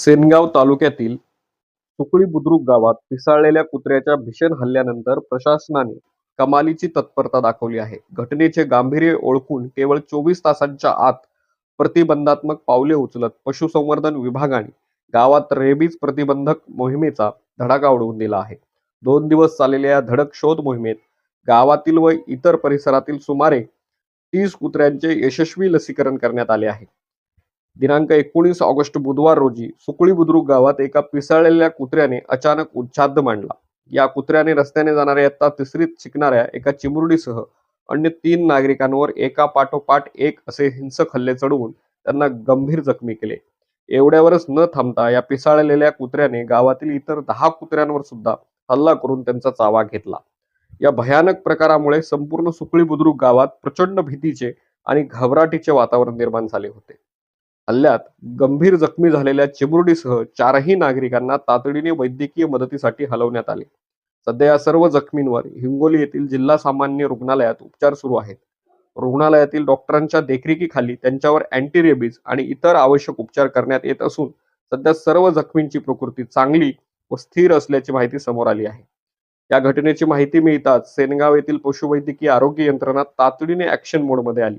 सेनगाव तालुक्यातील सुकळी बुद्रुक गावात पिसाळलेल्या कुत्र्याच्या भीषण हल्ल्यानंतर प्रशासनाने कमालीची तत्परता दाखवली आहे. घटनेचे गांभीर्य ओळखून केवळ 24 तासांच्या आत प्रतिबंधात्मक पावले उचलत पशुसंवर्धन विभागाने गावात रेबीज प्रतिबंधक मोहिमेचा धडाका उडवून दिला आहे. 2 दिवस चाललेल्या या धडक शोध मोहिमेत गावातील व इतर परिसरातील सुमारे 30 कुत्र्यांचे यशस्वी लसीकरण करण्यात आले आहे. दिनांक 19 ऑगस्ट बुधवार रोजी सुकळी बुद्रुक गावात एका पिसाळलेल्या कुत्र्याने अचानक उच्छाद मांडला. या कुत्र्याने रस्त्याने जाणाऱ्या इयत्ता तिसरीत शिकणाऱ्या एका चिमुरडीसह अन्य 3 नागरिकांवर एका पाठोपाठ एक असे हिंसक हल्ले चढवून त्यांना गंभीर जखमी केले. एवढ्यावरच न थांबता या पिसाळलेल्या कुत्र्याने गावातील इतर 10 कुत्र्यांवर सुद्धा हल्ला करून त्यांचा चावा घेतला. या भयानक प्रकारामुळे संपूर्ण सुकळी बुद्रुक गावात प्रचंड भीतीचे आणि घबराटीचे वातावरण निर्माण झाले होते. हल्ल्यात गंभीर जखमी झालेल्या चिमुरडीसह 4ही नागरिकांना तातडीने वैद्यकीय मदतीसाठी हलवण्यात आले. सध्या या सर्व जखमींवर हिंगोली येथील जिल्हा सामान्य रुग्णालयात उपचार सुरू आहेत. रुग्णालयातील डॉक्टरांच्या देखरेखीखाली त्यांच्यावर अँटी रेबीज आणि इतर आवश्यक उपचार करण्यात येत असून सध्या सर्व जखमींची प्रकृती चांगली व स्थिर असल्याची माहिती समोर आली आहे. या घटनेची माहिती मिळताच सेनगाव येथील पशुवैद्यकीय आरोग्य यंत्रणा तातडीने ॲक्शन मोडमध्ये आली.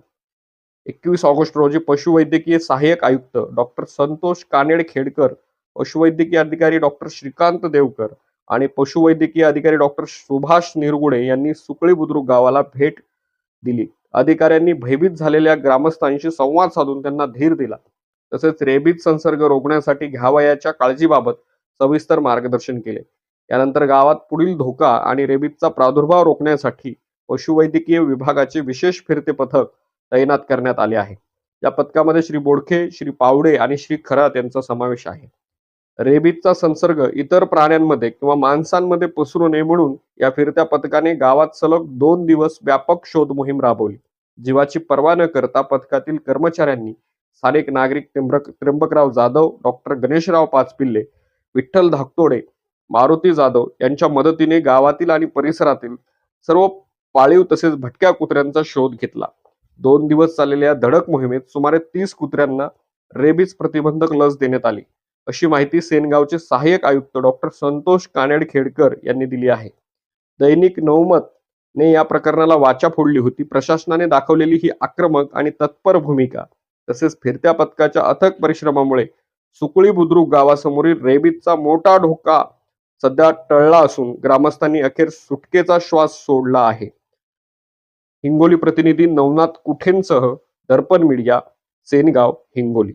21 ऑगस्ट रोजी पशुवैद्यकीय सहाय्यक आयुक्त डॉक्टर संतोष कानेड-खेडकर, पशुवैद्यकीय अधिकारी डॉक्टर श्रीकांत देवकर आणि पशुवैद्यकीय अधिकारी डॉक्टर सुभाष निरगुडे यांनी सुकळी बुद्रुक गावाला भेट दिली. अधिकाऱ्यांनी भयभीत झालेल्या ग्रामस्थांशी संवाद साधून त्यांना धीर दिला. तसेच रेबीज संसर्ग रोखण्यासाठी घ्यावयाच्या काळजीबाबत सविस्तर मार्गदर्शन केले. यानंतर गावात पुढील धोका आणि रेबीजचा प्रादुर्भाव रोखण्यासाठी पशुवैद्यकीय विभागाचे विशेष फिरते पथक तैनात करण्यात आले आहे. या पथकामध्ये श्री बोडखे, श्री पावडे आणि श्री खरात यांचा समावेश आहे. रेबीजचा संसर्ग इतर प्राण्यांमध्ये किंवा माणसांमध्ये पसरू नये म्हणून या फिरत्या पथकाने गावात सलग 2 दिवस व्यापक शोध मोहीम राबवली. जीवाची पर्वा न करता पथकातील कर्मचाऱ्यांनी स्थानिक नागरिक त्र्यंबकराव जाधव, डॉक्टर गणेशराव पाचपिल्ले, विठ्ठल धाकतोडे, मारुती जाधव यांच्या मदतीने गावातील आणि परिसरातील सर्व पाळीव तसेच भटक्या कुत्र्यांचा शोध घेतला. 2 दिवस चाललेल्या धडक मोहिमेत सुमारे 30 कुत्र्यांना रेबीज प्रतिबंधक लस देण्यात आली, अशी माहिती सेनगावचे सहाय्यक आयुक्त डॉक्टर संतोष कानेड-खेडकर यांनी दिली आहे. दैनिक नवमत ने या प्रकरणाला वाचा फोडली होती. प्रशासनाने दाखवलेली ही आक्रमक आणि तत्पर भूमिका तसेच फिरत्या पथकाच्या अथक परिश्रमामुळे सुकळी बुद्रुक गावासमोरील रेबीजचा मोठा धोका सध्या टळला असून ग्रामस्थांनी अखेर सुटकेचा श्वास सोडला आहे. हिंगोली प्रतिनिधी नवनाथ कुठेंसह दर्पण मीडिया, सेनगाव, हिंगोली.